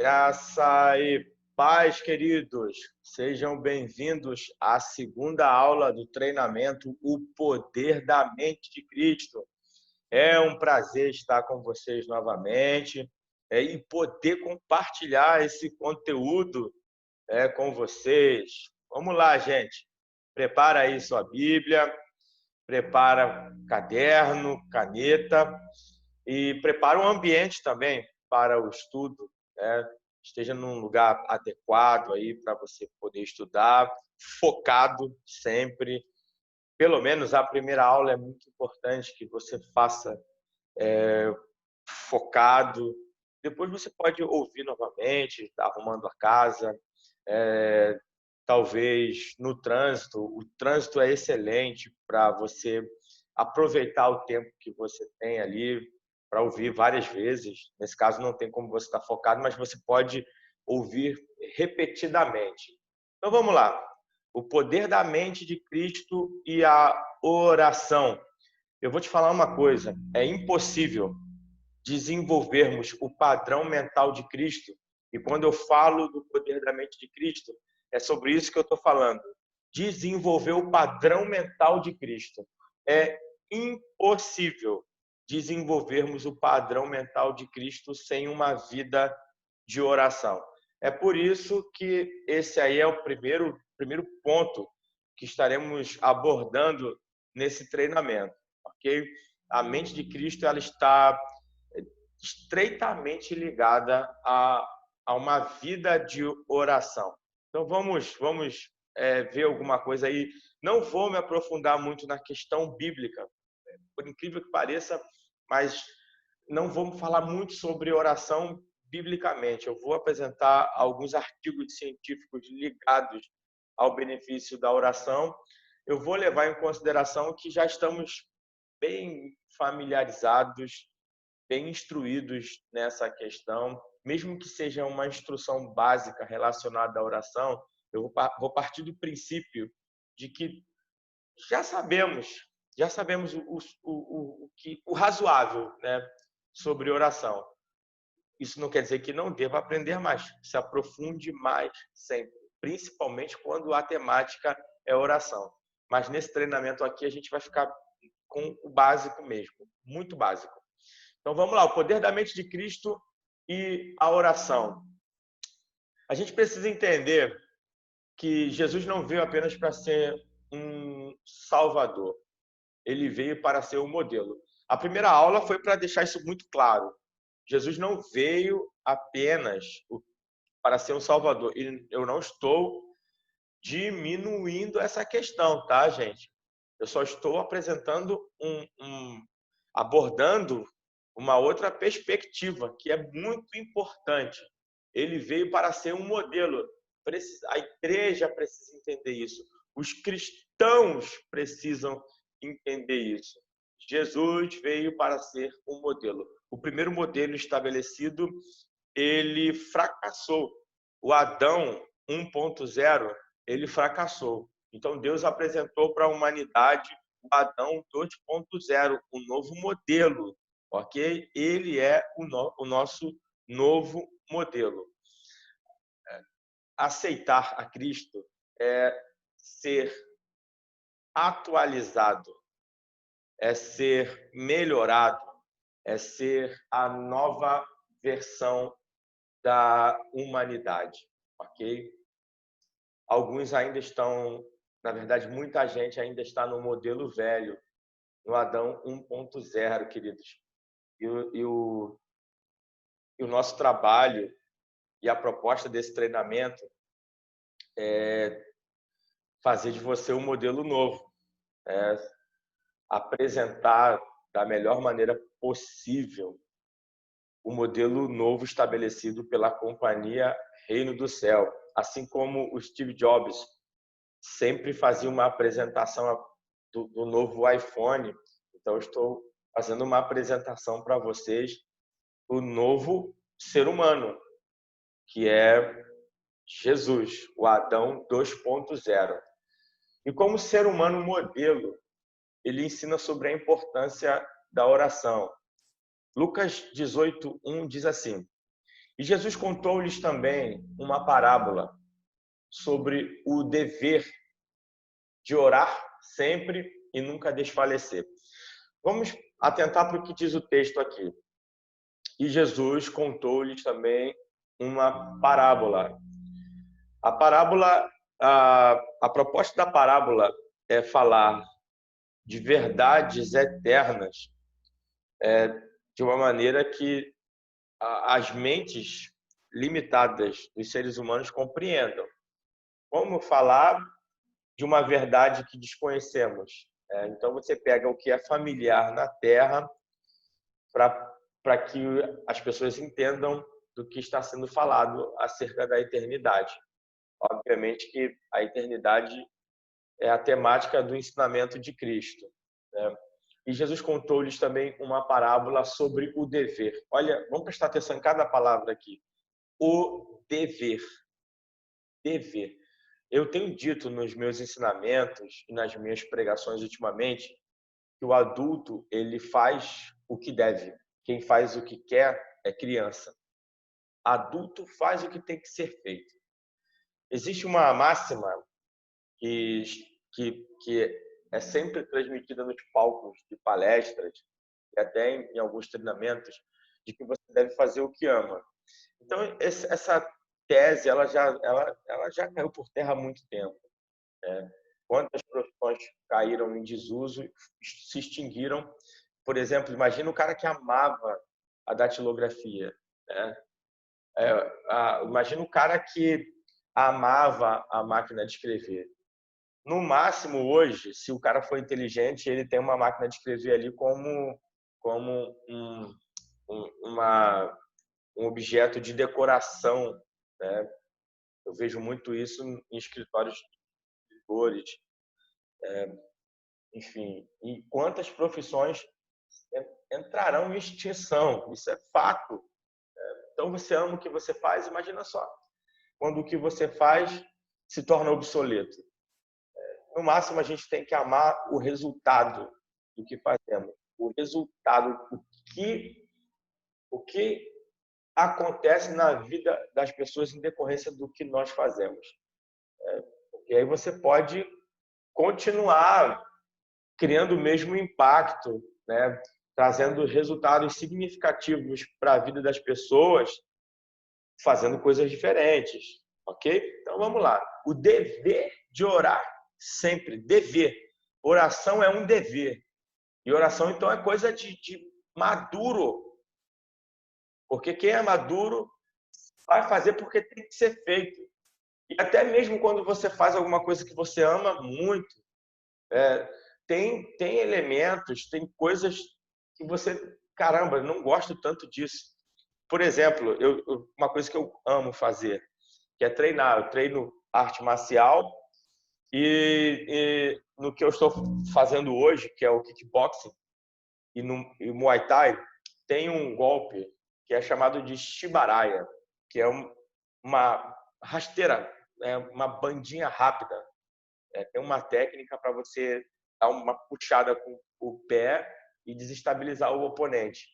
Graça e paz, queridos. Sejam bem-vindos à segunda aula do treinamento O Poder da Mente de Cristo. É um prazer estar com vocês novamente e poder compartilhar esse conteúdo com vocês. Vamos lá, gente. Prepara aí sua Bíblia, prepara caderno, caneta e prepara um ambiente também para o estudo, né? Esteja num lugar adequado aí para você poder estudar, focado sempre. Pelo menos a primeira aula é muito importante que você faça focado. Depois você pode ouvir novamente, está arrumando a casa, talvez no trânsito. O trânsito é excelente para você aproveitar o tempo que você tem ali para ouvir várias vezes. Nesse caso, não tem como você estar focado, mas você pode ouvir repetidamente. Então, vamos lá. O poder da mente de Cristo e a oração. Eu vou te falar uma coisa: é impossível desenvolvermos o padrão mental de Cristo. E quando eu falo do poder da mente de Cristo, é sobre isso que eu estou falando. Desenvolver o padrão mental de Cristo. É impossível desenvolvermos o padrão mental de Cristo sem uma vida de oração. É por isso que esse aí é o primeiro ponto que estaremos abordando nesse treinamento, ok? A mente de Cristo, ela está estreitamente ligada a uma vida de oração. Então vamos ver alguma coisa aí. Não vou me aprofundar muito na questão bíblica, por incrível que pareça, mas não vamos falar muito sobre oração biblicamente. Eu vou apresentar alguns artigos científicos ligados ao benefício da oração. Eu vou levar em consideração que já estamos bem familiarizados, bem instruídos nessa questão, mesmo que seja uma instrução básica relacionada à oração. Eu vou partir do princípio de que já sabemos, já sabemos o razoável, né, sobre oração. Isso não quer dizer que não deva aprender mais, se aprofunde mais sempre, principalmente quando a temática é oração. Mas nesse treinamento aqui a gente vai ficar com o básico mesmo, muito básico. Então vamos lá, o poder da mente de Cristo e a oração. A gente precisa entender que Jesus não veio apenas para ser um salvador, ele veio para ser um modelo. A primeira aula foi para deixar isso muito claro. Jesus não veio apenas para ser um salvador. E eu não estou diminuindo essa questão, tá, gente? Eu só estou apresentando abordando uma outra perspectiva que é muito importante. Ele veio para ser um modelo. A igreja precisa entender isso. Os cristãos precisam entender isso. Jesus veio para ser um modelo. O primeiro modelo estabelecido, ele fracassou. O Adão 1.0, ele fracassou. Então Deus apresentou para a humanidade o Adão 2.0, um novo modelo, ok? Ele é o nosso novo modelo. Aceitar a Cristo é ser atualizado, é ser melhorado, é ser a nova versão da humanidade, ok? Alguns ainda estão, na verdade, muita gente ainda está no modelo velho, no Adão 1.0, queridos. E o nosso trabalho e a proposta desse treinamento é fazer de você um modelo novo, apresentar da melhor maneira possível o modelo novo estabelecido pela companhia Reino do Céu. Assim como o Steve Jobs sempre fazia uma apresentação do novo iPhone, então eu estou fazendo uma apresentação para vocês do novo ser humano, que é Jesus, o Adão 2.0. E como ser humano modelo, ele ensina sobre a importância da oração. Lucas 18:1 diz assim: E Jesus contou-lhes também uma parábola sobre o dever de orar sempre e nunca desfalecer. Vamos atentar para o que diz o texto aqui. E Jesus contou-lhes também uma parábola. A parábola, a proposta da parábola é falar de verdades eternas, de uma maneira que as mentes limitadas dos seres humanos compreendam. Como falar de uma verdade que desconhecemos? Então, você pega o que é familiar na Terra para que as pessoas entendam do que está sendo falado acerca da eternidade. Obviamente que a eternidade é a temática do ensinamento de Cristo, né? E Jesus contou-lhes também uma parábola sobre o dever. Olha, vamos prestar atenção em cada palavra aqui. O dever. Dever. Eu tenho dito nos meus ensinamentos e nas minhas pregações ultimamente que o adulto, ele faz o que deve. Quem faz o que quer é criança. Adulto faz o que tem que ser feito. Existe uma máxima que, que é sempre transmitida nos palcos de palestras e até em alguns treinamentos, de que você deve fazer o que ama. Então, essa tese ela já caiu por terra há muito tempo, né? Quantas profissões caíram em desuso, se extinguiram. Por exemplo, imagina o cara que amava a datilografia, né? Imagina o cara que amava a máquina de escrever. No máximo, hoje, se o cara for inteligente, ele tem uma máquina de escrever ali como um objeto de decoração, né? Eu vejo muito isso em escritórios de escritores, enfim. E quantas profissões entrarão em extinção? Isso é fato. Então, você ama o que você faz, imagina só. Quando o que você faz se torna obsoleto. No máximo, a gente tem que amar o resultado do que fazemos. O resultado, o que acontece na vida das pessoas em decorrência do que nós fazemos. E aí você pode continuar criando o mesmo impacto, né? Trazendo resultados significativos para a vida das pessoas, fazendo coisas diferentes, ok? Então vamos lá. O dever de orar sempre, dever. Oração é um dever. E oração, então, é coisa de maduro. Porque quem é maduro vai fazer porque tem que ser feito. E até mesmo quando você faz alguma coisa que você ama muito, tem elementos, tem coisas que você, caramba, não gosto tanto disso. Por exemplo, uma coisa que eu amo fazer, que é treinar. Eu treino arte marcial e no que eu estou fazendo hoje, que é o kickboxing e Muay Thai, tem um golpe que é chamado de Shibaraya, que é uma rasteira, uma bandinha rápida. Tem uma técnica para você dar uma puxada com o pé e desestabilizar o oponente.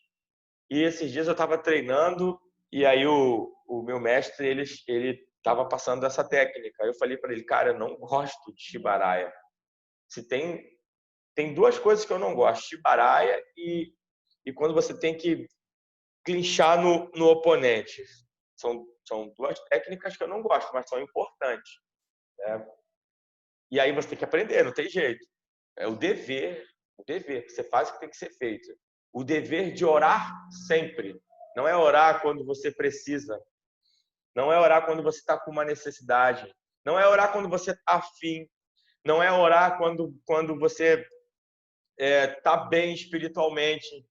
E esses dias eu estava treinando e aí o meu mestre ele estava passando essa técnica. Eu falei para ele, cara, eu não gosto de Shibaraya. Se tem duas coisas que eu não gosto, Shibaraya e quando você tem que clinchar no oponente. São duas técnicas que eu não gosto, mas são importantes, né? E aí você tem que aprender, não tem jeito. É o dever. Você faz o que tem que ser feito. O dever de orar sempre. Não é orar quando você precisa. Não é orar quando você está com uma necessidade. Não é orar quando você está afim. Não é orar quando você está bem espiritualmente.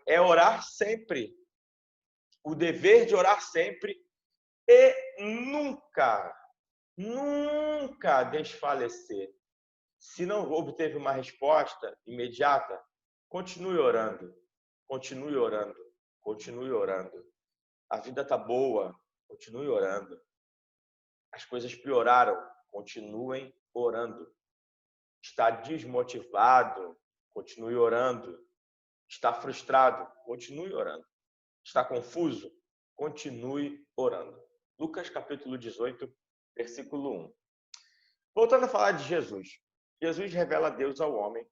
É orar sempre. O dever de orar sempre e nunca desfalecer. Se não obteve uma resposta imediata, continue orando, continue orando, continue orando. A vida está boa, continue orando. As coisas pioraram, continuem orando. Está desmotivado, continue orando. Está frustrado, continue orando. Está confuso, continue orando. Lucas capítulo 18, versículo 1. Voltando a falar de Jesus. Jesus revela Deus ao homem.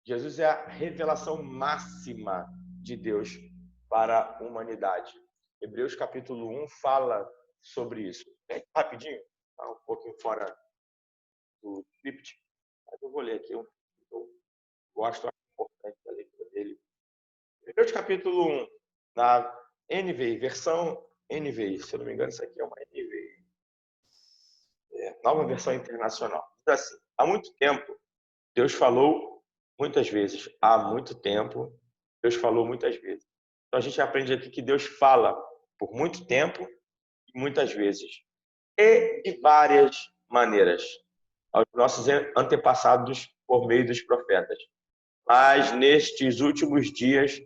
Jesus é a revelação máxima de Deus para a humanidade. Hebreus capítulo 1 fala sobre isso. Rapidinho, tá um pouquinho fora do script, mas eu vou ler aqui. Eu gosto, acho importante da leitura dele. Hebreus capítulo 1, na NVI, versão NVI, se eu não me engano, isso aqui é uma NVI. Nova versão internacional. Diz assim: há muito tempo, Deus falou muitas vezes. Há muito tempo, Deus falou muitas vezes. Então a gente aprende aqui que Deus fala por muito tempo e muitas vezes. E de várias maneiras aos nossos antepassados por meio dos profetas. Mas nestes últimos dias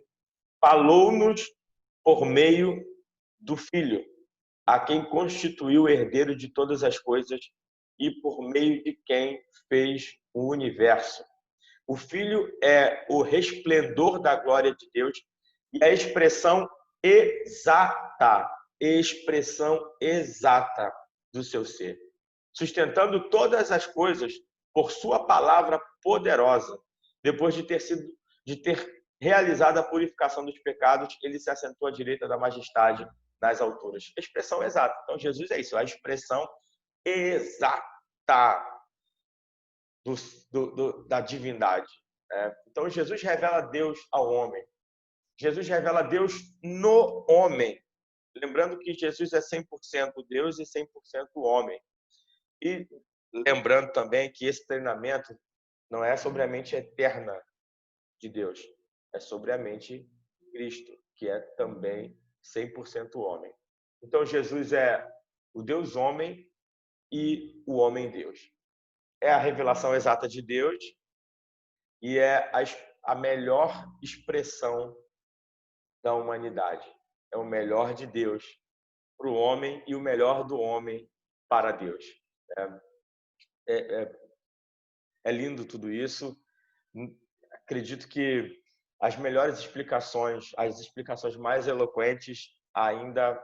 falou-nos por meio do Filho, a quem constituiu o herdeiro de todas as coisas e por meio de quem fez o universo. O Filho é o resplendor da glória de Deus e a expressão exata do seu ser, sustentando todas as coisas por sua palavra poderosa. Depois de ter realizado a purificação dos pecados, ele se assentou à direita da majestade nas alturas. Expressão exata. Então Jesus é isso, a expressão exata da divindade. Então Jesus revela Deus ao homem. Jesus revela Deus no homem. Lembrando que Jesus é 100% Deus e 100% homem. E lembrando também que esse treinamento não é sobre a mente eterna de Deus, é sobre a mente de Cristo, que é também 100% homem. Então Jesus é o Deus homem e o homem Deus. É a revelação exata de Deus e é a melhor expressão da humanidade. É o melhor de Deus para o homem e o melhor do homem para Deus. É lindo tudo isso. Acredito que as melhores explicações, as explicações mais eloquentes ainda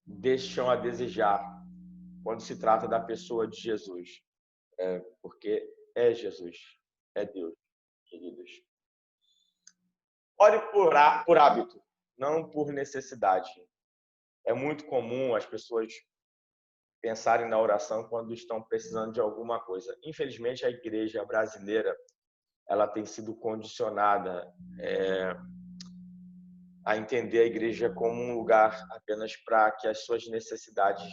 deixam a desejar quando se trata da pessoa de Jesus. Porque é Jesus, é Deus, queridos. Ore por hábito, não por necessidade. É muito comum as pessoas pensarem na oração quando estão precisando de alguma coisa. Infelizmente, a igreja brasileira ela tem sido condicionada a entender a igreja como um lugar apenas para que as suas necessidades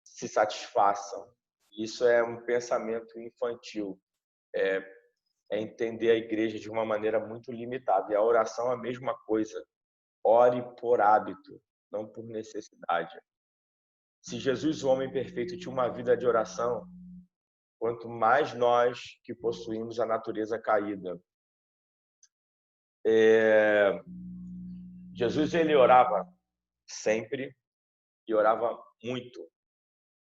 se satisfaçam. Isso é um pensamento infantil. É entender a igreja de uma maneira muito limitada. E a oração é a mesma coisa. Ore por hábito, não por necessidade. Se Jesus, o homem perfeito, tinha uma vida de oração, quanto mais nós que possuímos a natureza caída. Jesus, ele orava sempre e orava muito.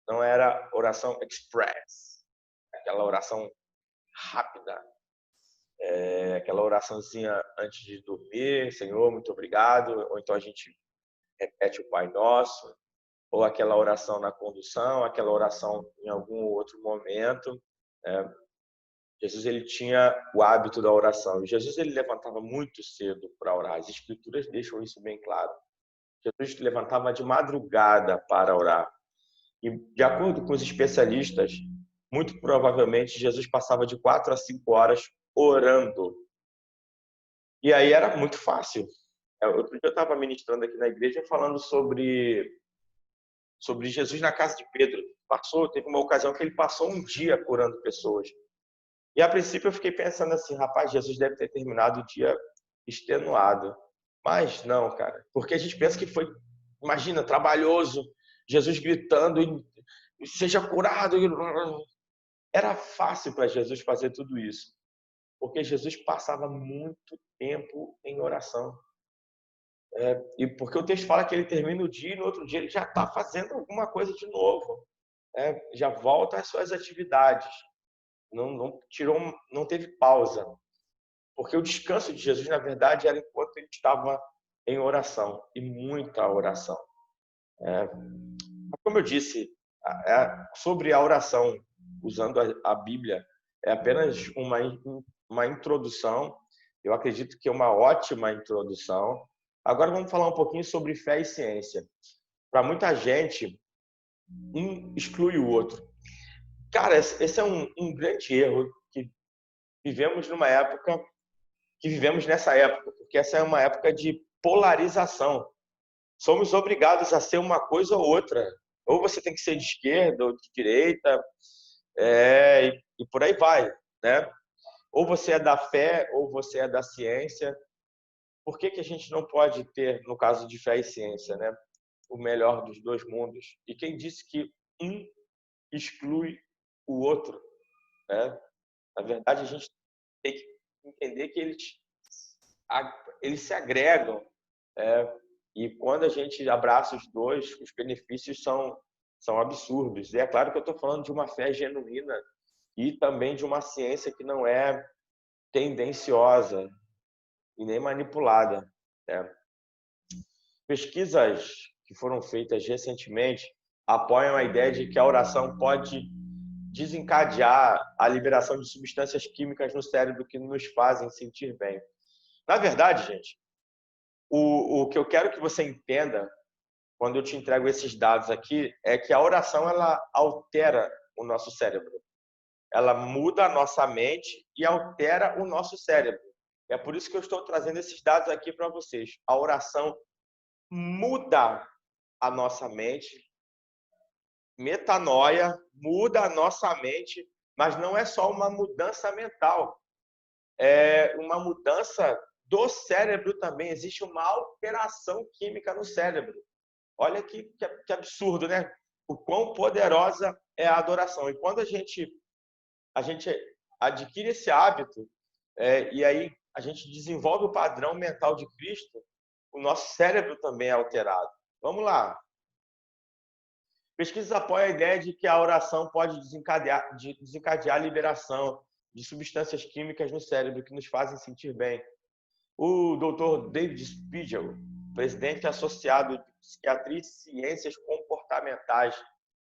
Não era oração express, aquela oração rápida, aquela oraçãozinha antes de dormir, Senhor, muito obrigado, ou então a gente repete o Pai Nosso, ou aquela oração na condução, aquela oração em algum outro momento. Jesus, ele tinha o hábito da oração. E Jesus, ele levantava muito cedo para orar. As escrituras deixam isso bem claro. Jesus levantava de madrugada para orar. E, de acordo com os especialistas, muito provavelmente Jesus passava de 4 a 5 horas orando. E aí era muito fácil. Outro dia eu estava ministrando aqui na igreja falando sobre Jesus na casa de Pedro. Teve uma ocasião que ele passou um dia curando pessoas. E a princípio eu fiquei pensando assim, rapaz, Jesus deve ter terminado o dia extenuado. Mas não, cara, porque a gente pensa que foi, imagina, trabalhoso, Jesus gritando, seja curado. Era fácil para Jesus fazer tudo isso, porque Jesus passava muito tempo em oração. E porque o texto fala que ele termina o dia e no outro dia ele já está fazendo alguma coisa de novo. Já volta às suas atividades. Não teve pausa. Porque o descanso de Jesus, na verdade, era enquanto ele estava em oração, e muita oração. Como eu disse, sobre a oração, usando a Bíblia, é apenas uma introdução. Eu acredito que é uma ótima introdução. Agora vamos falar um pouquinho sobre fé e ciência. Para muita gente, um exclui o outro. Cara, esse é um grande erro que vivemos nessa época, porque essa é uma época de polarização. Somos obrigados a ser uma coisa ou outra. Ou você tem que ser de esquerda ou de direita, e por aí vai, né? Ou você é da fé ou você é da ciência. Por que a gente não pode ter, no caso de fé e ciência, né, o melhor dos dois mundos? E quem disse que um exclui o outro, né? Na verdade, a gente tem que entender que eles se agregam, e quando a gente abraça os dois, os benefícios são absurdos. E é claro que eu estou falando de uma fé genuína e também de uma ciência que não é tendenciosa e nem manipulada, né? Pesquisas que foram feitas recentemente apoiam a ideia de que a oração pode desencadear a liberação de substâncias químicas no cérebro que nos fazem sentir bem. Na verdade, gente, o que eu quero que você entenda quando eu te entrego esses dados aqui é que a oração ela altera o nosso cérebro. Ela muda a nossa mente e altera o nosso cérebro. É por isso que eu estou trazendo esses dados aqui para vocês. A oração muda a nossa mente, metanoia, muda a nossa mente, mas não é só uma mudança mental, é uma mudança do cérebro também. Existe uma alteração química no cérebro. Olha que absurdo, né? O quão poderosa é a adoração. E quando a gente adquire esse hábito, e aí a gente desenvolve o padrão mental de Cristo, o nosso cérebro também é alterado. Vamos lá. Pesquisas apoiam a ideia de que a oração pode desencadear a liberação de substâncias químicas no cérebro que nos fazem sentir bem. O Dr. David Spiegel, presidente associado de Psiquiatria e Ciências Comportamentais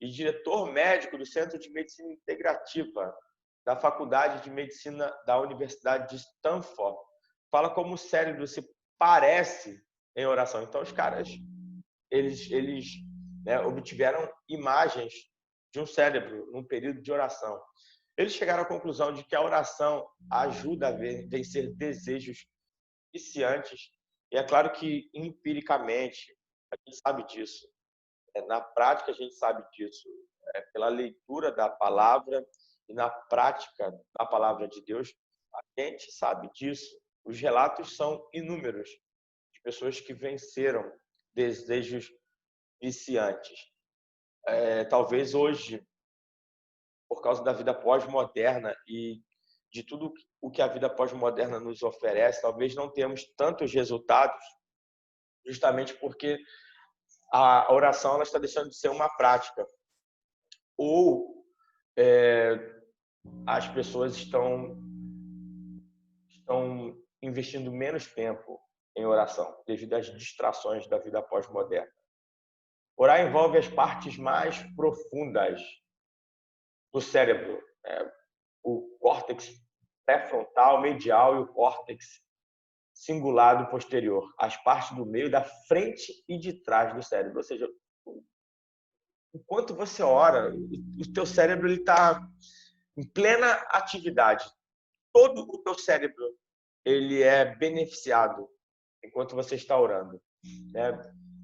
e diretor médico do Centro de Medicina Integrativa da Faculdade de Medicina da Universidade de Stanford, fala como o cérebro se parece em oração. Então, os caras, eles obtiveram imagens de um cérebro num período de oração. Eles chegaram à conclusão de que a oração ajuda a vencer desejos viciantes. E é claro que, empiricamente, a gente sabe disso. Na prática, a gente sabe disso. Pela leitura da palavra e na prática da palavra de Deus, a gente sabe disso. Os relatos são inúmeros de pessoas que venceram desejos viciantes. Talvez hoje, por causa da vida pós-moderna e de tudo o que a vida pós-moderna nos oferece, talvez não temos tantos resultados, justamente porque a oração ela está deixando de ser uma prática. Ou as pessoas estão investindo menos tempo em oração, devido às distrações da vida pós-moderna. Orar envolve as partes mais profundas do cérebro, o córtex pré-frontal, medial e o córtex cingulado posterior, as partes do meio, da frente e de trás do cérebro. Ou seja, enquanto você ora, o teu cérebro está em plena atividade. Todo o teu cérebro ele é beneficiado enquanto você está orando.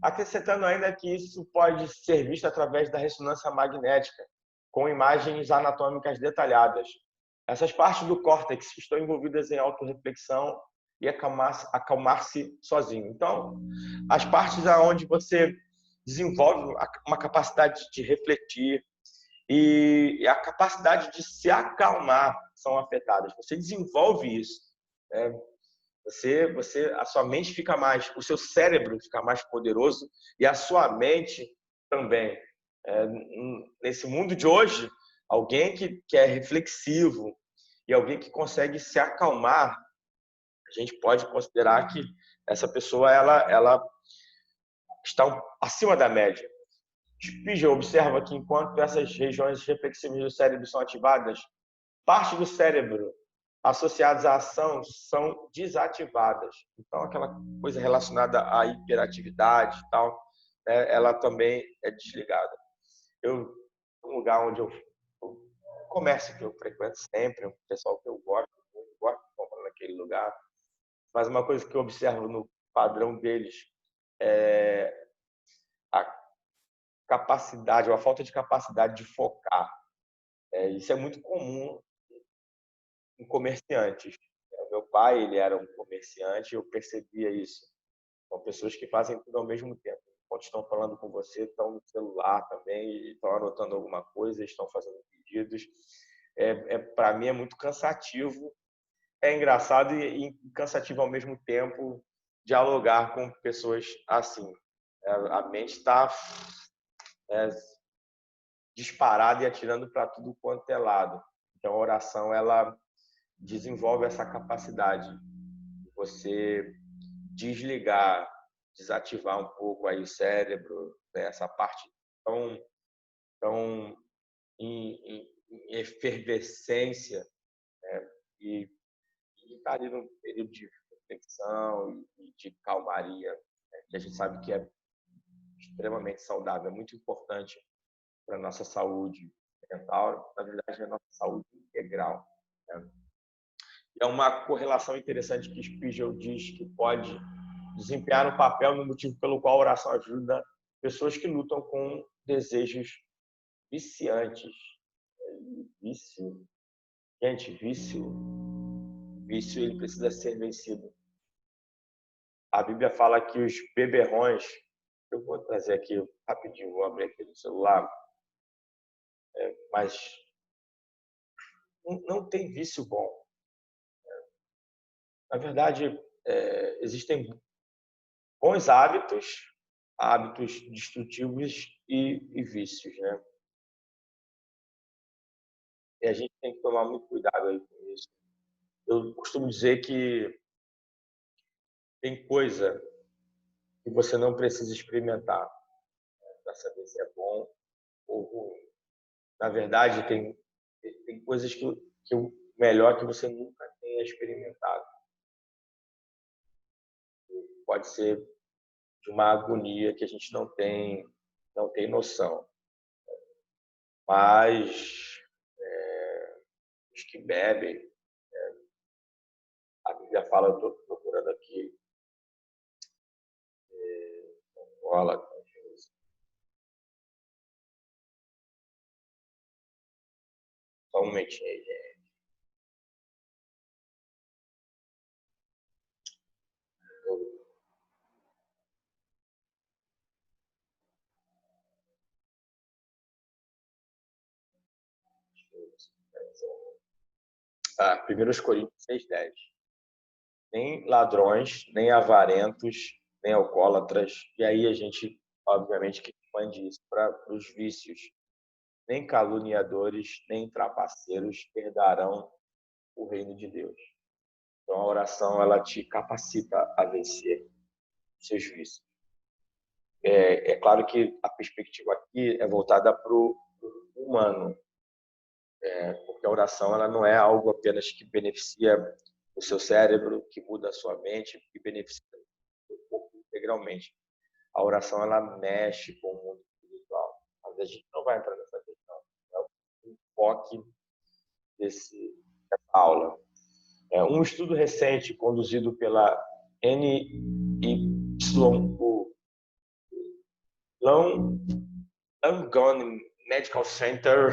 Acrescentando ainda que isso pode ser visto através da ressonância magnética, com imagens anatômicas detalhadas. Essas partes do córtex estão envolvidas em autorreflexão e acalmar-se sozinho. Então, as partes onde você desenvolve uma capacidade de refletir e a capacidade de se acalmar são afetadas. Você desenvolve isso. A sua mente fica mais, o seu cérebro fica mais poderoso e a sua mente também. Nesse mundo de hoje, alguém que é reflexivo e alguém que consegue se acalmar, a gente pode considerar que essa pessoa ela está acima da média. Spiegel observa que enquanto essas regiões reflexivas do cérebro são ativadas, parte do cérebro associadas à ação são desativadas. Então, aquela coisa relacionada à hiperatividade e tal, né, ela também é desligada. Um lugar onde comércio que eu frequento sempre, um pessoal que eu gosto de comprar naquele lugar, mas uma coisa que eu observo no padrão deles é a capacidade, ou a falta de capacidade de focar. Isso é muito comum em comerciantes. O meu pai, ele era um comerciante, eu percebia isso. São pessoas que fazem tudo ao mesmo tempo. Quando estão falando com você, estão no celular também, estão anotando alguma coisa, estão fazendo pedidos. Para mim é muito cansativo. É engraçado e cansativo ao mesmo tempo dialogar com pessoas assim. A mente está disparada e atirando para tudo quanto é lado. Então, a oração ela desenvolve essa capacidade de você desligar, desativar um pouco aí o cérebro, né? Essa parte tão em efervescência, né? E estar ali num período de reflexão e de calmaria, né? Que a gente sabe que é extremamente saudável, é muito importante para a nossa saúde mental, na verdade, é a nossa saúde integral, né? É uma correlação interessante que Spiegel diz que pode desempenhar um papel no motivo pelo qual a oração ajuda pessoas que lutam com desejos viciantes. Vício, gente, vício ele precisa ser vencido. A Bíblia fala que os beberrões, eu vou trazer aqui rapidinho, vou abrir aqui no celular, mas não tem vício bom. Na verdade, existem bons hábitos destrutivos e vícios, né? E a gente tem que tomar muito cuidado aí com isso. Eu costumo dizer que tem coisa que você não precisa experimentar, né, para saber se é bom ou ruim. Na verdade, tem coisas que o melhor que você nunca tenha experimentado. Pode ser de uma agonia que a gente não tem noção. Mas os que bebem, a Bíblia fala, eu estou procurando aqui, fala, só um momentinho aí, gente. Ah, 1 Coríntios 6:10. Nem ladrões, nem avarentos, nem alcoólatras. E aí a gente, obviamente, que expande isso para os vícios. Nem caluniadores, nem trapaceiros herdarão o reino de Deus. Então a oração ela te capacita a vencer seus vícios. É claro que a perspectiva aqui é voltada para o humano, porque a oração ela não é algo apenas que beneficia o seu cérebro, que muda a sua mente, que beneficia o corpo integralmente. A oração ela mexe com o mundo espiritual. Mas a gente não vai entrar nessa questão. É o enfoque dessa aula. Um estudo recente conduzido pela NYU Langone Medical Center.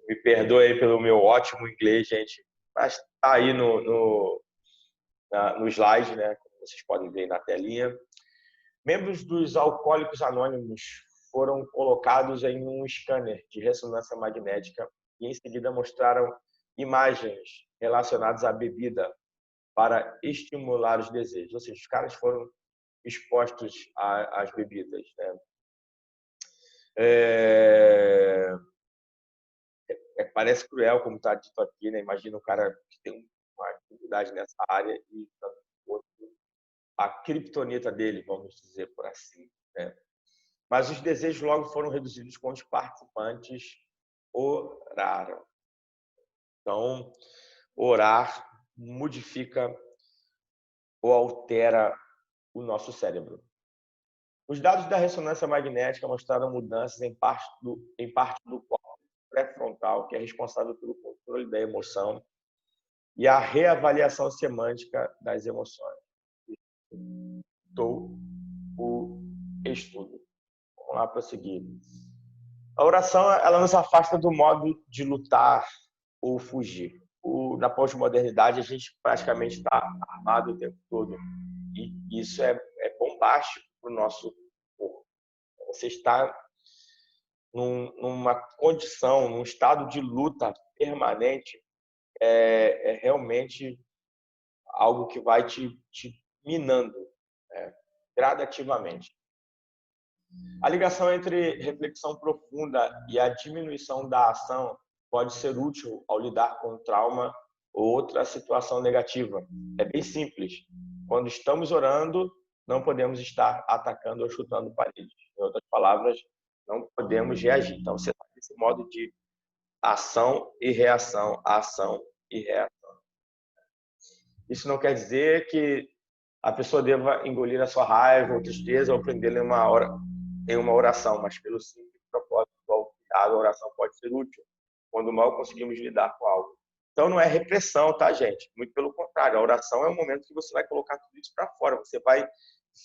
Me perdoe aí pelo meu ótimo inglês, gente, mas está aí no slide, né? Como vocês podem ver na telinha. Membros dos Alcoólicos Anônimos foram colocados em um scanner de ressonância magnética e em seguida mostraram imagens relacionadas à bebida para estimular os desejos. Ou seja, os caras foram expostos às bebidas, né? Parece cruel, como está dito aqui, né? Imagina um cara que tem uma dificuldade nessa área e outro a criptonita dele, vamos dizer por assim, né? Mas os desejos logo foram reduzidos quando os participantes oraram. Então, orar modifica ou altera o nosso cérebro. Os dados da ressonância magnética mostraram mudanças em parte do córtex pré-frontal, que é responsável pelo controle da emoção e a reavaliação semântica das emoções. Estou o estudo. Vamos lá prosseguir. A oração, ela nos afasta do modo de lutar ou fugir. Na pós-modernidade, a gente praticamente está armado o tempo todo. E isso é bombástico para o nosso corpo. Você está numa condição, num estado de luta permanente, é realmente algo que vai te minando, gradativamente. A ligação entre reflexão profunda e a diminuição da ação pode ser útil ao lidar com trauma ou outra situação negativa. É bem simples. Quando estamos orando, não podemos estar atacando ou chutando paredes. Em outras palavras, não podemos reagir. Então, você está nesse modo de ação e reação, ação e reação. Isso não quer dizer que a pessoa deva engolir a sua raiva ou tristeza ou prendê-la em uma oração, mas pelo simples propósito a oração pode ser útil quando mal conseguimos lidar com algo. Então não é repressão, tá, gente? Muito pelo contrário, a oração é um momento que você vai colocar tudo isso para fora, você vai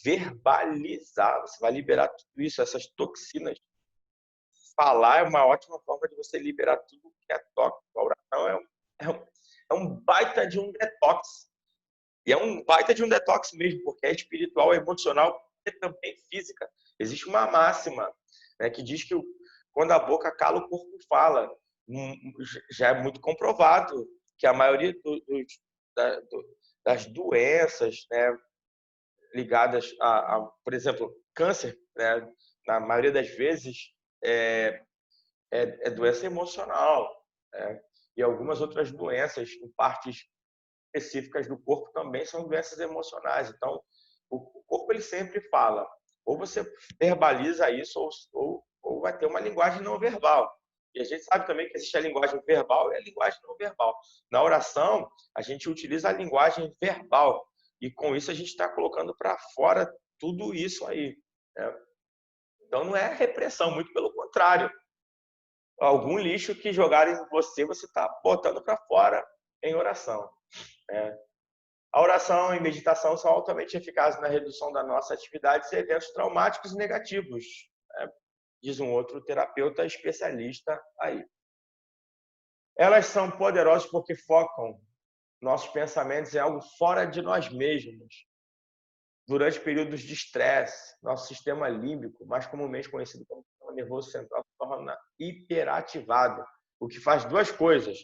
verbalizar, você vai liberar tudo isso, essas toxinas. Falar é uma ótima forma de você liberar tudo que é tóxico. A oração é um baita de um detox. E é um baita de um detox mesmo, porque é espiritual, é emocional e também física. Existe uma máxima, né, que diz que quando a boca cala, o corpo fala. Já é muito comprovado que a maioria das doenças, né, ligadas por exemplo, câncer, né, na maioria das vezes, é doença emocional, né? E algumas outras doenças em partes específicas do corpo também são doenças emocionais. Então, o corpo ele sempre fala. Ou você verbaliza isso, ou vai ter uma linguagem não verbal. E a gente sabe também que existe a linguagem verbal e a linguagem não verbal. Na oração, a gente utiliza a linguagem verbal. E com isso a gente está colocando para fora tudo isso aí, né? Então não é repressão, muito pelo contrário. Algum lixo que jogarem em você, você está botando para fora em oração, né? A oração e meditação são altamente eficazes na redução das nossas atividades e eventos traumáticos e negativos, né? Diz um outro terapeuta especialista aí. Elas são poderosas porque focam nossos pensamentos em algo fora de nós mesmos. Durante períodos de estresse, nosso sistema límbico, mais comumente conhecido como sistema nervoso central, se torna hiperativado, o que faz duas coisas.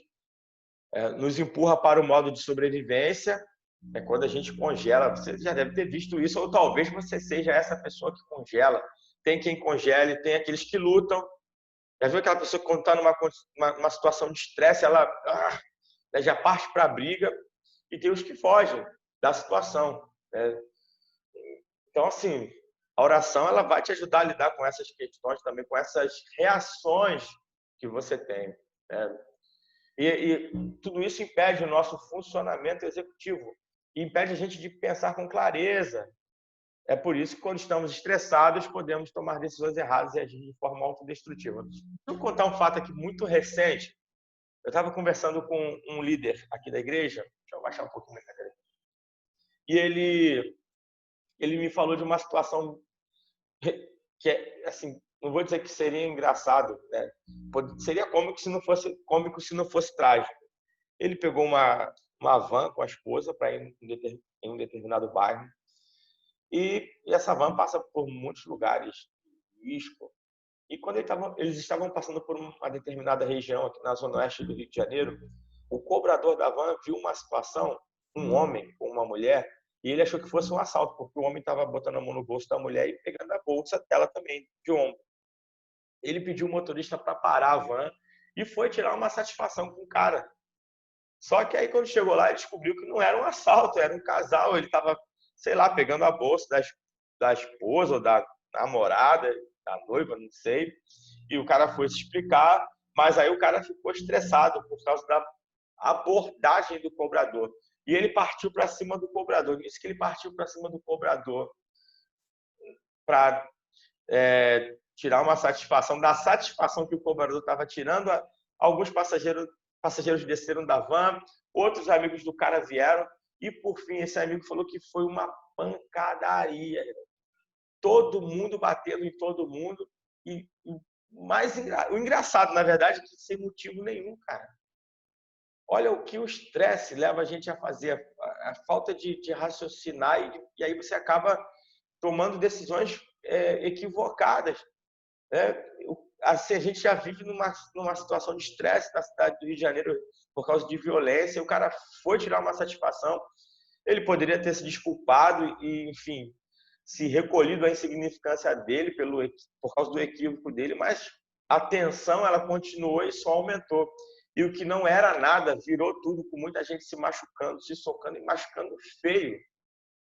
Nos empurra para o modo de sobrevivência. É quando a gente congela. Você já deve ter visto isso, ou talvez você seja essa pessoa que congela. Tem quem congele, tem aqueles que lutam. Já viu aquela pessoa que, quando está numa situação de estresse, ela já parte para a briga, e tem os que fogem da situação, né? Então, assim, a oração ela vai te ajudar a lidar com essas questões também, com essas reações que você tem, né? E tudo isso impede o nosso funcionamento executivo, e impede a gente de pensar com clareza. É por isso que, quando estamos estressados, podemos tomar decisões erradas e agir de forma autodestrutiva. Deixa eu contar um fato aqui muito recente. Eu estava conversando com um líder aqui da igreja, deixa eu baixar um pouquinho minha cadeira, e ele me falou de uma situação que é, assim, não vou dizer que seria engraçado, né? Seria cômico se não fosse trágico. Ele pegou uma van com a esposa para ir em um determinado bairro, e essa van passa por muitos lugares de risco. E quando eles estavam passando por uma determinada região aqui na zona oeste do Rio de Janeiro, o cobrador da van viu uma situação, um homem com uma mulher, e ele achou que fosse um assalto, porque o homem estava botando a mão no bolso da mulher e pegando a bolsa dela também, de ombro. Ele pediu o motorista para parar a van e foi tirar uma satisfação com o cara. Só que aí, quando chegou lá, ele descobriu que não era um assalto, era um casal. Ele estava sei lá, pegando a bolsa da esposa ou da namorada, da noiva, não sei. E o cara foi se explicar, mas aí o cara ficou estressado por causa da abordagem do cobrador. E ele partiu para cima do cobrador. Nisso que ele partiu para cima do cobrador para tirar uma satisfação, da satisfação que o cobrador estava tirando, alguns passageiros desceram da van, outros amigos do cara vieram, e por fim esse amigo falou que foi uma pancadaria. Todo mundo batendo em todo mundo, e o engraçado, na verdade, é que sem motivo nenhum, cara. Olha o que o estresse leva a gente a fazer, a falta de raciocinar, e aí você acaba tomando decisões equivocadas. Assim, a gente já vive numa situação de estresse na cidade do Rio de Janeiro por causa de violência. O cara foi tirar uma satisfação, ele poderia ter se desculpado e, enfim, se recolhido à insignificância dele por causa do equívoco dele, mas a tensão ela continuou e só aumentou. E o que não era nada virou tudo, com muita gente se machucando, se socando e machucando feio,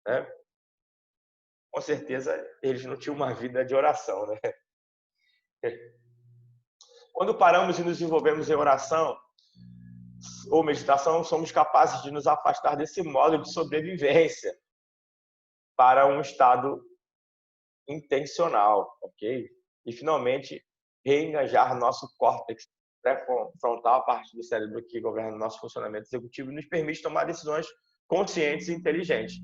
né? Com certeza eles não tinham uma vida de oração, né? Quando paramos e nos envolvemos em oração ou meditação, somos capazes de nos afastar desse modo de sobrevivência para um estado intencional, ok? E finalmente reengajar nosso córtex pré-frontal, a parte do cérebro que governa o nosso funcionamento executivo, e nos permite tomar decisões conscientes e inteligentes.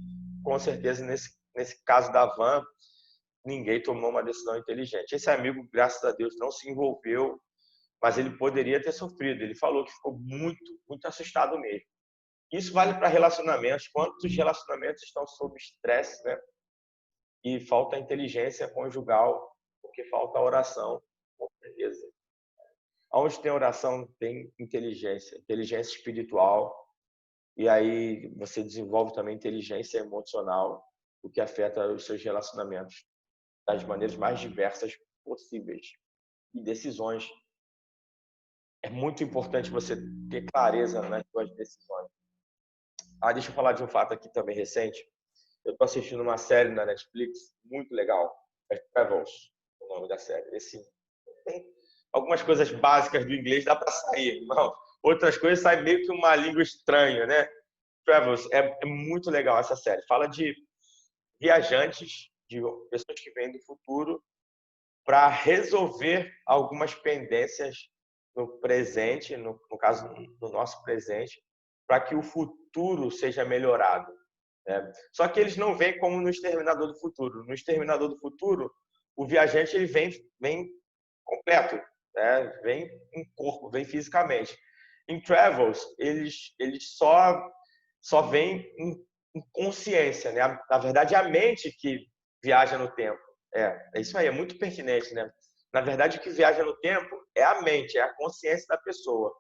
Com certeza, nesse caso da van, ninguém tomou uma decisão inteligente. Esse amigo, graças a Deus, não se envolveu, mas ele poderia ter sofrido. Ele falou que ficou muito, muito assustado mesmo. Isso vale para relacionamentos. Quantos relacionamentos estão sob estresse, né? E falta inteligência conjugal, porque falta oração, com certeza. Onde tem oração, tem inteligência espiritual, e aí você desenvolve também inteligência emocional, o que afeta os seus relacionamentos das maneiras mais diversas possíveis. E decisões. É muito importante você ter clareza nas suas decisões. Deixa eu falar de um fato aqui também recente. Eu estou assistindo uma série na Netflix muito legal, é Travels, o nome da série. Tem algumas coisas básicas do inglês, dá para sair, não. Outras coisas saem meio que uma língua estranha, né? Travels é muito legal essa série. Fala de viajantes, de pessoas que vêm do futuro para resolver algumas pendências no presente, no caso, no nosso presente, para que o futuro seja melhorado. Né? Só que eles não vêm como no Exterminador do Futuro. No Exterminador do Futuro, o viajante ele vem completo, né? Vem em corpo, vem fisicamente. Em Travels, eles só vêm em consciência, né? Na verdade, é a mente que viaja no tempo. É isso aí, é muito pertinente, né? Na verdade, o que viaja no tempo é a mente, é a consciência da pessoa.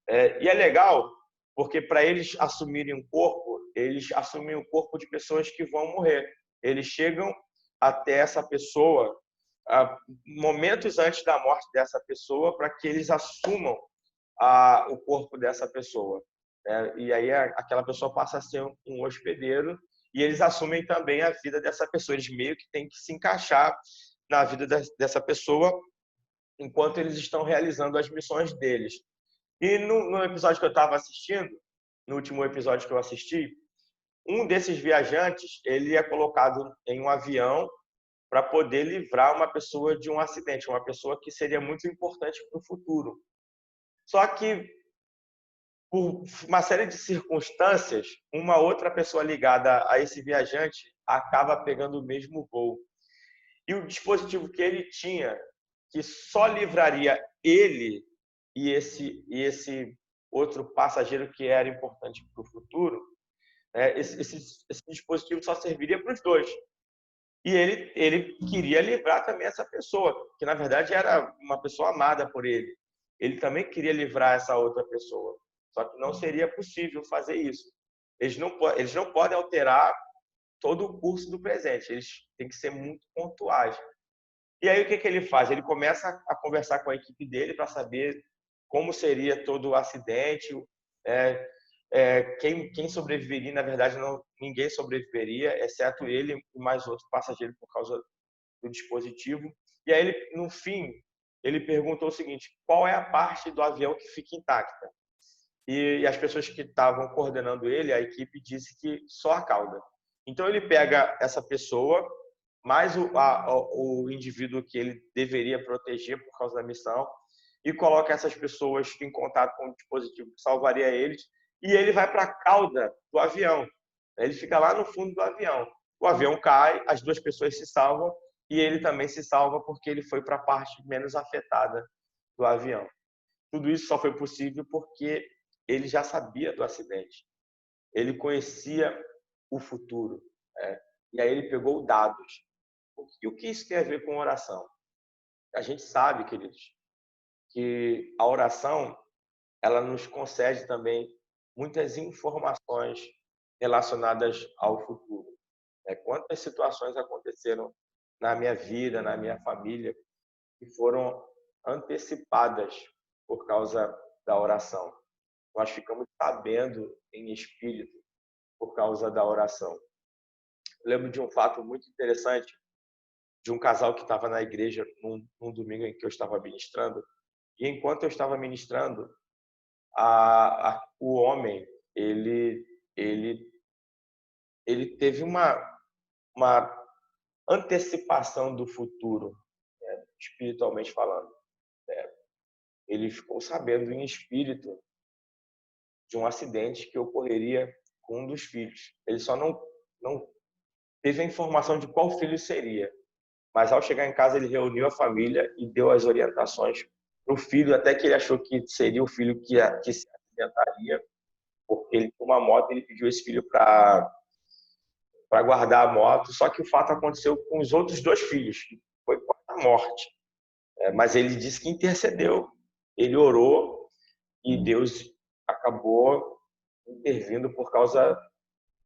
E é legal, porque para eles assumirem um corpo, eles assumem o corpo de pessoas que vão morrer. Eles chegam até essa pessoa momentos antes da morte dessa pessoa para que eles assumam o corpo dessa pessoa. E aí aquela pessoa passa a ser um hospedeiro e eles assumem também a vida dessa pessoa. Eles meio que têm que se encaixar na vida dessa pessoa enquanto eles estão realizando as missões deles. E no episódio que eu estava assistindo, no último episódio que eu assisti, um desses viajantes ele é colocado em um avião para poder livrar uma pessoa de um acidente, uma pessoa que seria muito importante para o futuro. Só que, por uma série de circunstâncias, uma outra pessoa ligada a esse viajante acaba pegando o mesmo voo. E o dispositivo que ele tinha, que só livraria ele e esse outro passageiro que era importante para o futuro, esse dispositivo só serviria para os dois. E ele queria livrar também essa pessoa, que na verdade era uma pessoa amada por ele. Ele também queria livrar essa outra pessoa. Só que não seria possível fazer isso. Eles não podem alterar todo o curso do presente. Eles têm que ser muito pontuais. E aí o que ele faz? Ele começa a conversar com a equipe dele para saber como seria todo o acidente, quem sobreviveria, na verdade, ninguém sobreviveria, exceto ele e mais outro passageiro por causa do dispositivo. E aí, no fim, ele perguntou o seguinte: qual é a parte do avião que fica intacta? E as pessoas que estavam coordenando ele, a equipe, disse que só a cauda. Então, ele pega essa pessoa, mais o indivíduo que ele deveria proteger por causa da missão, e coloca essas pessoas em contato com o dispositivo que salvaria eles, e ele vai para a cauda do avião. Ele fica lá no fundo do avião. O avião cai, as duas pessoas se salvam, e ele também se salva porque ele foi para a parte menos afetada do avião. Tudo isso só foi possível porque ele já sabia do acidente. Ele conhecia o futuro. E aí ele pegou dados. E o que isso tem a ver com oração? A gente sabe, queridos, que a oração ela nos concede também muitas informações relacionadas ao futuro. Quantas situações aconteceram na minha vida, na minha família, que foram antecipadas por causa da oração. Nós ficamos sabendo em espírito por causa da oração. Eu lembro de um fato muito interessante de um casal que estava na igreja num domingo em que eu estava ministrando. E enquanto eu estava ministrando, o homem ele teve uma antecipação do futuro, espiritualmente falando. Ele ficou sabendo em espírito de um acidente que ocorreria com um dos filhos. Ele só não teve a informação de qual filho seria, mas ao chegar em casa ele reuniu a família e deu as orientações para o filho, até que ele achou que seria o filho que se acidentaria, porque ele tinha uma moto e ele pediu esse filho para guardar a moto, só que o fato aconteceu com os outros dois filhos, que foi quase a morte. Mas ele disse que intercedeu, ele orou e Deus acabou intervindo por causa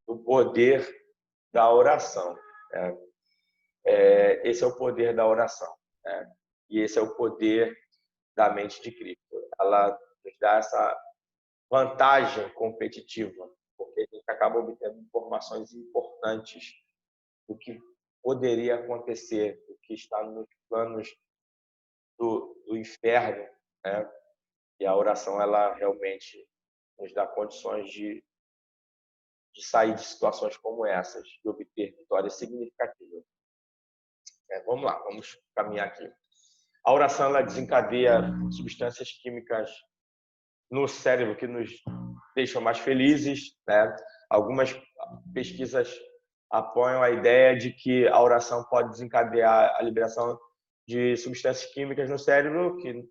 do poder da oração. Esse é o poder da oração. E esse é o poder da mente de Cristo. Ela nos dá essa vantagem competitiva, porque a gente acaba obtendo informações importantes do que poderia acontecer, do que está nos planos do inferno, né? E a oração, ela realmente nos dá condições de sair de situações como essas, de obter vitórias significativas. Vamos lá, vamos caminhar aqui. A oração, ela desencadeia substâncias químicas no cérebro que nos deixam mais felizes, né? Algumas pesquisas apoiam a ideia de que a oração pode desencadear a liberação de substâncias químicas no cérebro que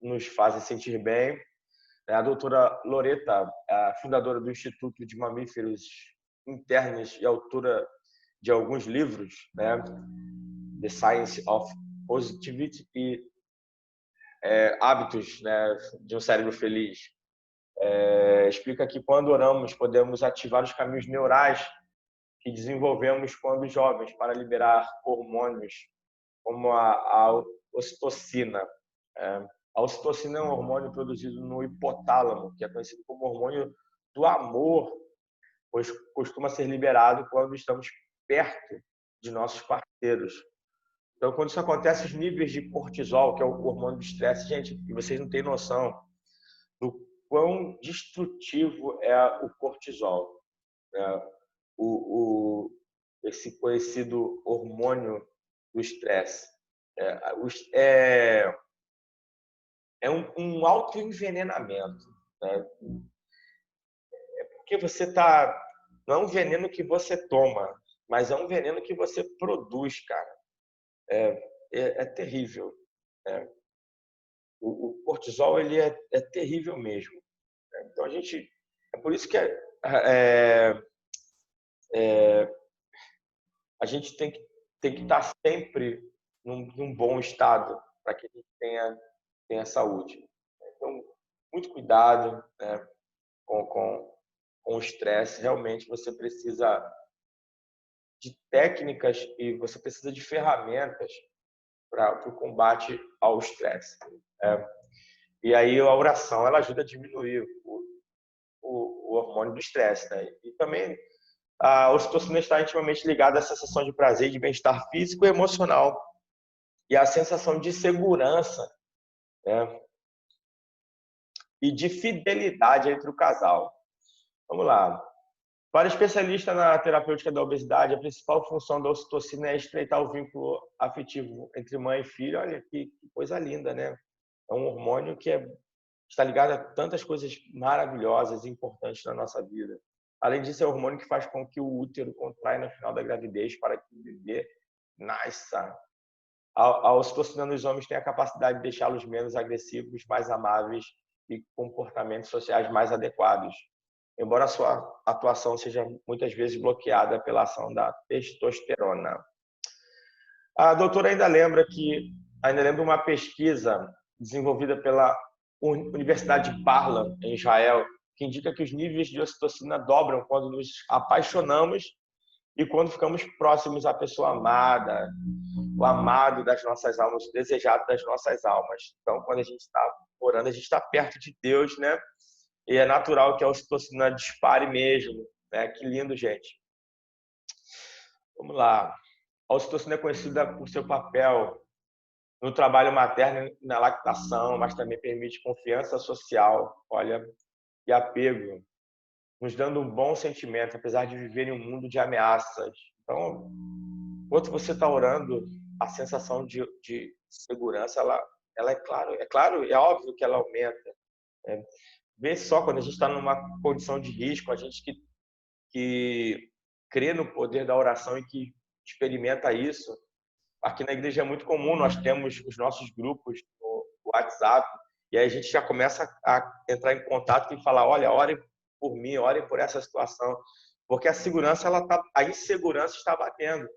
nos fazem sentir bem. A doutora Loretta, a fundadora do Instituto de Mamíferos Internos e autora de alguns livros, né? The Science of Positivity e Hábitos, né, de um Cérebro Feliz. Explica que quando oramos podemos ativar os caminhos neurais que desenvolvemos quando jovens para liberar hormônios como a ocitocina. A ocitocina é um hormônio produzido no hipotálamo, que é conhecido como hormônio do amor, pois costuma ser liberado quando estamos perto de nossos parceiros. Então, quando isso acontece, os níveis de cortisol, que é o hormônio do estresse, gente, e vocês não têm noção do quão destrutivo é o cortisol, né? Esse conhecido hormônio do estresse. É um autoenvenenamento, né? Porque você tá, não é um veneno que você toma, mas é um veneno que você produz, cara. É terrível. Né? O cortisol, ele é terrível mesmo. Né? Então, é por isso que a gente tem que estar sempre num bom estado para que a gente tenha saúde. Então, muito cuidado, né, com o estresse. Realmente, você precisa de técnicas e você precisa de ferramentas para o combate ao estresse. E aí a oração, ela ajuda a diminuir hormônio do estresse, né? E também a ocitocina está intimamente ligada à sensação de prazer, de bem-estar físico e emocional e à sensação de segurança, né? E de fidelidade entre o casal. Vamos lá. Para especialista na terapêutica da obesidade, a principal função da ocitocina é estreitar o vínculo afetivo entre mãe e filho. Olha que coisa linda, né? É um hormônio que está ligado a tantas coisas maravilhosas e importantes na nossa vida. Além disso, é o hormônio que faz com que o útero contraia no final da gravidez para que o bebê nasça. A ocitocina nos homens tem a capacidade de deixá-los menos agressivos, mais amáveis e comportamentos sociais mais adequados, embora a sua atuação seja muitas vezes bloqueada pela ação da testosterona. A doutora ainda lembra uma pesquisa desenvolvida pela Universidade de Parla, em Israel, que indica que os níveis de ocitocina dobram quando nos apaixonamos e quando ficamos próximos à pessoa amada, o amado das nossas almas, o desejado das nossas almas. Então, quando a gente está orando, a gente está perto de Deus, né? E é natural que a ocitocina dispare mesmo, né? Que lindo, gente. Vamos lá. A ocitocina é conhecida por seu papel no trabalho materno e na lactação, mas também permite confiança social, olha, e apego, nos dando um bom sentimento, apesar de viver em um mundo de ameaças. Então, enquanto você está orando, a sensação de segurança, ela é claro, é óbvio que ela aumenta. Vê só, quando a gente está numa condição de risco, a gente que crê no poder da oração e que experimenta isso. Aqui na igreja é muito comum, nós temos os nossos grupos no WhatsApp, e aí a gente já começa a entrar em contato e falar, olha, orem por mim, orem por essa situação, porque a insegurança está batendo.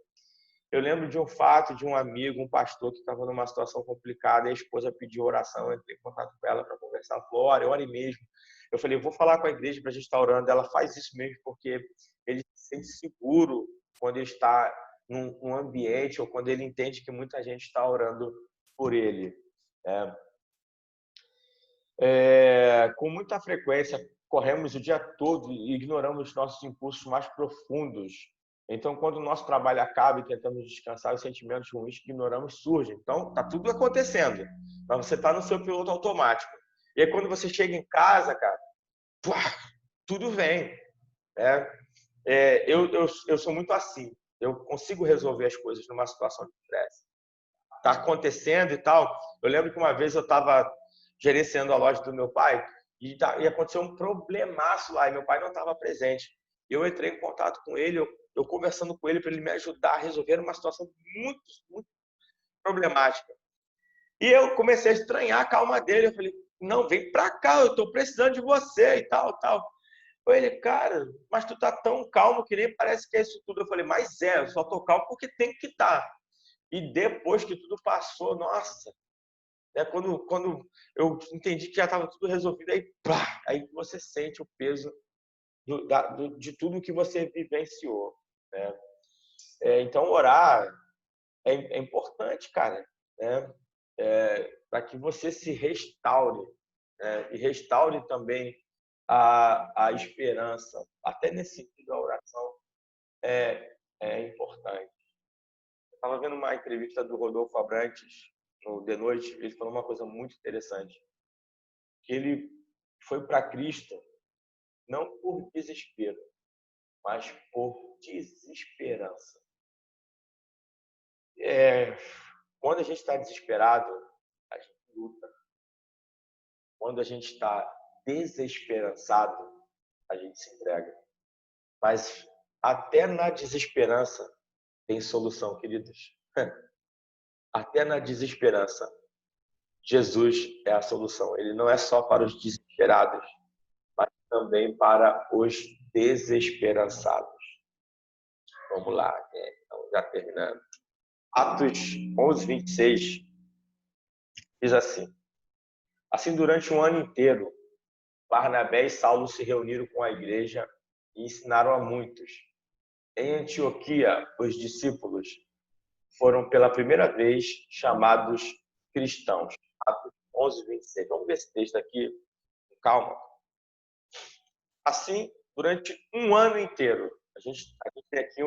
Eu lembro de um fato de um amigo, um pastor que estava numa situação complicada e a esposa pediu oração, eu entrei em contato com ela para conversar, falou, ore mesmo. Eu falei, eu vou falar com a igreja para a gente estar orando. Ela faz isso mesmo porque ele se sente seguro quando ele está num ambiente ou quando ele entende que muita gente está orando por ele. Com muita frequência, corremos o dia todo e ignoramos nossos impulsos mais profundos. Então, quando o nosso trabalho acaba e tentamos descansar, os sentimentos ruins que ignoramos surgem. Então, está tudo acontecendo, mas você está no seu piloto automático. E aí, quando você chega em casa, cara, tudo vem. Eu sou muito assim. Eu consigo resolver as coisas numa situação de estresse. Está acontecendo e tal. Eu lembro que uma vez eu estava gerenciando a loja do meu pai e aconteceu um problemaço lá e meu pai não estava presente. Eu entrei em contato com ele, eu conversando com ele para ele me ajudar a resolver uma situação muito, muito problemática. E eu comecei a estranhar a calma dele. Eu falei, não, vem para cá, eu estou precisando de você e tal, tal. Ele, cara, mas tu tá tão calmo que nem parece que é isso tudo. Eu falei, mas eu só tô calmo porque tem que estar. E depois que tudo passou, nossa, quando eu entendi que já estava tudo resolvido, aí você sente o peso de tudo que você vivenciou. Né? Então, orar é importante, cara, né? Para que você se restaure, né? E restaure também a esperança. Até nesse sentido, a oração é importante. Eu estava vendo uma entrevista do Rodolfo Abrantes no De Noite, ele falou uma coisa muito interessante, que ele foi para Cristo não por desespero, mas por desesperança. Quando a gente está desesperado, a gente luta. Quando a gente está desesperançado, a gente se entrega. Mas até na desesperança tem solução, queridos. Até na desesperança, Jesus é a solução. Ele não é só para os desesperados, mas também para os desesperançados. Vamos lá, então, já terminando. Atos 11, 26 diz assim: assim, durante um ano inteiro, Barnabé e Saulo se reuniram com a igreja e ensinaram a muitos. Em Antioquia, os discípulos foram pela primeira vez chamados cristãos. Atos 11, 26. Vamos ver esse texto aqui, calma. Assim, durante um ano inteiro, a gente tem aqui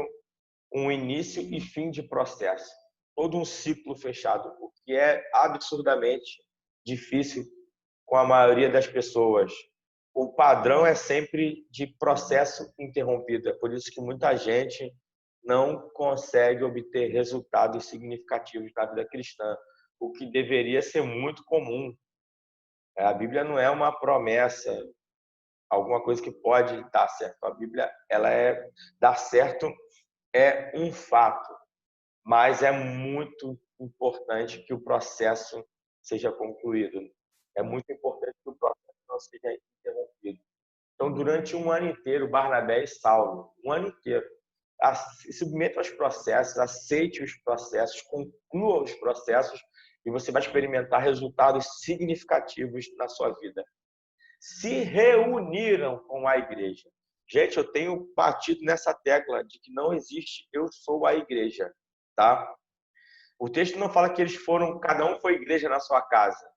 um início e fim de processo, todo um ciclo fechado, o que é absurdamente difícil com a maioria das pessoas. O padrão é sempre de processo interrompido, é por isso que muita gente não consegue obter resultados significativos na vida cristã, o que deveria ser muito comum. A Bíblia não é uma promessa, alguma coisa que pode dar certo. A Bíblia, dar certo é um fato, mas é muito importante que o processo seja concluído. É muito importante que o processo não seja interrompido. Então, durante um ano inteiro, Barnabé e Saulo, um ano inteiro, se submeta aos processos, aceite os processos, conclua os processos e você vai experimentar resultados significativos na sua vida. Se reuniram com a igreja. Gente, eu tenho batido nessa tecla de que não existe eu sou a igreja, tá? O texto não fala que eles foram, cada um foi igreja na sua casa.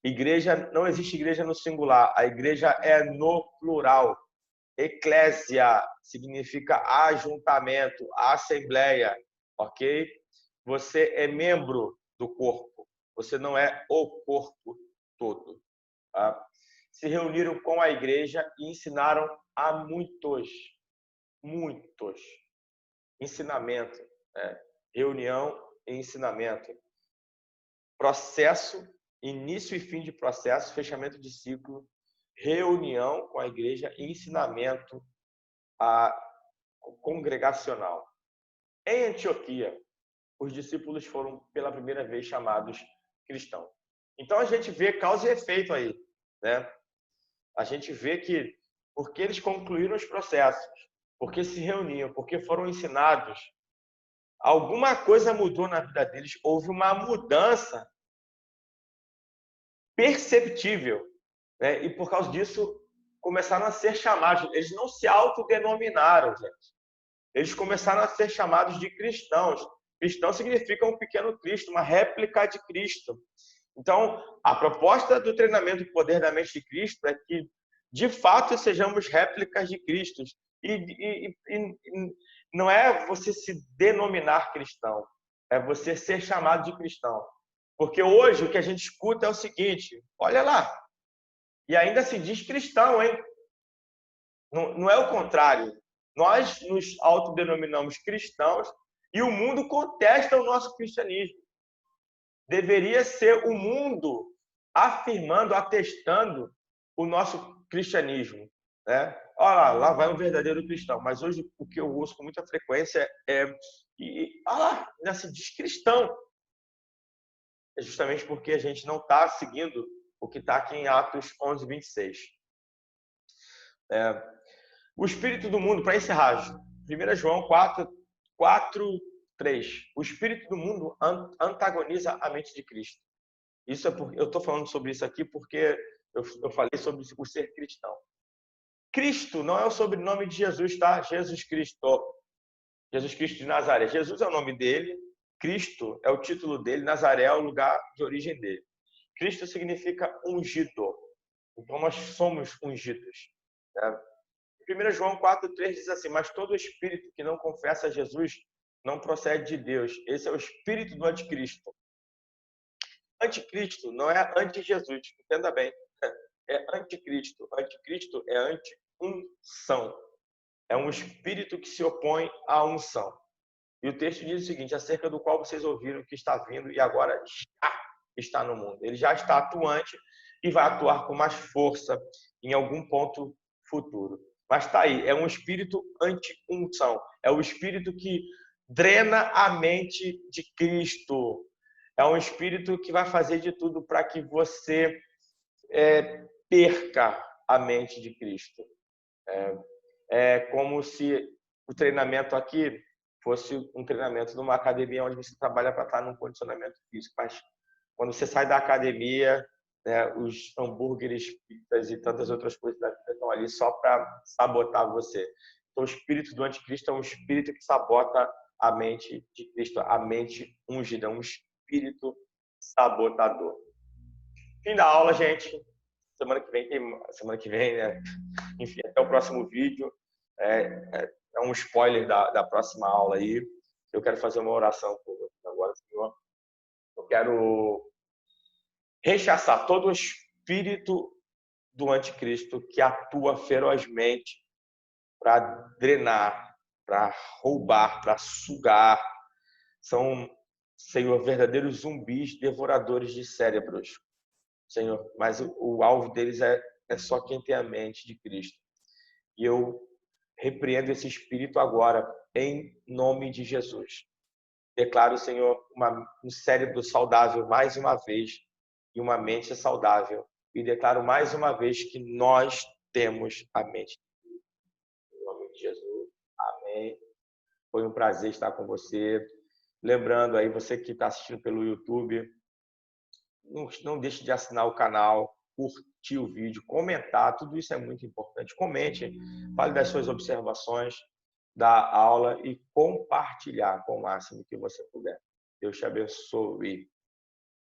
Igreja, não existe igreja no singular, a igreja é no plural. Eclésia significa ajuntamento, assembleia, ok? Você é membro do corpo, você não é o corpo todo. Tá? Se reuniram com a igreja e ensinaram a muitos. Ensinamento, né? Reunião e ensinamento. Processo, início e fim de processo, fechamento de ciclo, reunião com a igreja e ensinamento congregacional. Em Antioquia, os discípulos foram pela primeira vez chamados cristãos. Então a gente vê causa e efeito aí, né? A gente vê que porque eles concluíram os processos, porque se reuniam, porque foram ensinados, alguma coisa mudou na vida deles, houve uma mudança perceptível, né? E por causa disso começaram a ser chamados. Eles não se autodenominaram, gente. Eles começaram a ser chamados de cristãos. Cristão significa um pequeno Cristo, uma réplica de Cristo. Então, a proposta do treinamento do Poder da Mente de Cristo é que, de fato, sejamos réplicas de Cristo. E não é você se denominar cristão, é você ser chamado de cristão. Porque hoje o que a gente escuta é o seguinte, olha lá, e ainda se diz cristão, hein? Não é o contrário. Nós nos autodenominamos cristãos e o mundo contesta o nosso cristianismo. Deveria ser o mundo afirmando, atestando o nosso cristianismo, né? Olha lá vai um verdadeiro cristão. Mas hoje o que eu ouço com muita frequência olha lá, já se diz cristão. É justamente porque a gente não está seguindo o que está aqui em Atos 11, 26. O espírito do mundo, para encerrar, 1 João 4, 3. O espírito do mundo antagoniza a mente de Cristo. Isso é porque eu estou falando sobre isso aqui porque eu falei sobre o ser cristão. Cristo não é o sobrenome de Jesus, tá? Jesus Cristo. Jesus Cristo de Nazaré. Jesus é o nome dele, Cristo é o título dele, Nazaré é o lugar de origem dele. Cristo significa ungido. Então nós somos ungidos. Né? 1 João 4,3 diz assim, mas todo espírito que não confessa a Jesus não procede de Deus. Esse é o espírito do anticristo. Anticristo não é anti-Jesus, entenda bem. É anticristo. Anticristo é anti-unção. É um espírito que se opõe à unção. E o texto diz o seguinte, acerca do qual vocês ouviram que está vindo e agora já está no mundo. Ele já está atuante e vai atuar com mais força em algum ponto futuro. Mas está aí, é um espírito anti-unção. É o espírito que drena a mente de Cristo. É um espírito que vai fazer de tudo para que você perca a mente de Cristo. É como se o treinamento aqui fosse um treinamento numa academia onde você trabalha para estar num condicionamento físico. Mas quando você sai da academia, né, os hambúrgueres, pizzas e tantas outras coisas da vida estão ali só para sabotar você. Então, o espírito do anticristo é um espírito que sabota a mente de Cristo, a mente ungida, um espírito sabotador. Fim da aula, gente. semana que vem semana que vem, né? Enfim, até o próximo vídeo. É um spoiler da próxima aula aí. Eu quero fazer uma oração por você agora, Senhor. Eu quero rechaçar todo o espírito do anticristo que atua ferozmente para drenar, para roubar, para sugar. São, Senhor, verdadeiros zumbis devoradores de cérebros, Senhor. Mas o alvo deles é só quem tem a mente de Cristo. E eu repreendo esse espírito agora, em nome de Jesus. Declaro, Senhor, um cérebro saudável mais uma vez e uma mente saudável. E declaro mais uma vez que nós temos a mente. Em nome de Jesus. Amém. Foi um prazer estar com você. Lembrando aí, você que está assistindo pelo YouTube, não deixe de assinar o canal, curtir o vídeo, comentar, tudo isso é muito importante. Comente, fale das suas observações da aula e compartilhar com o máximo que você puder. Deus te abençoe.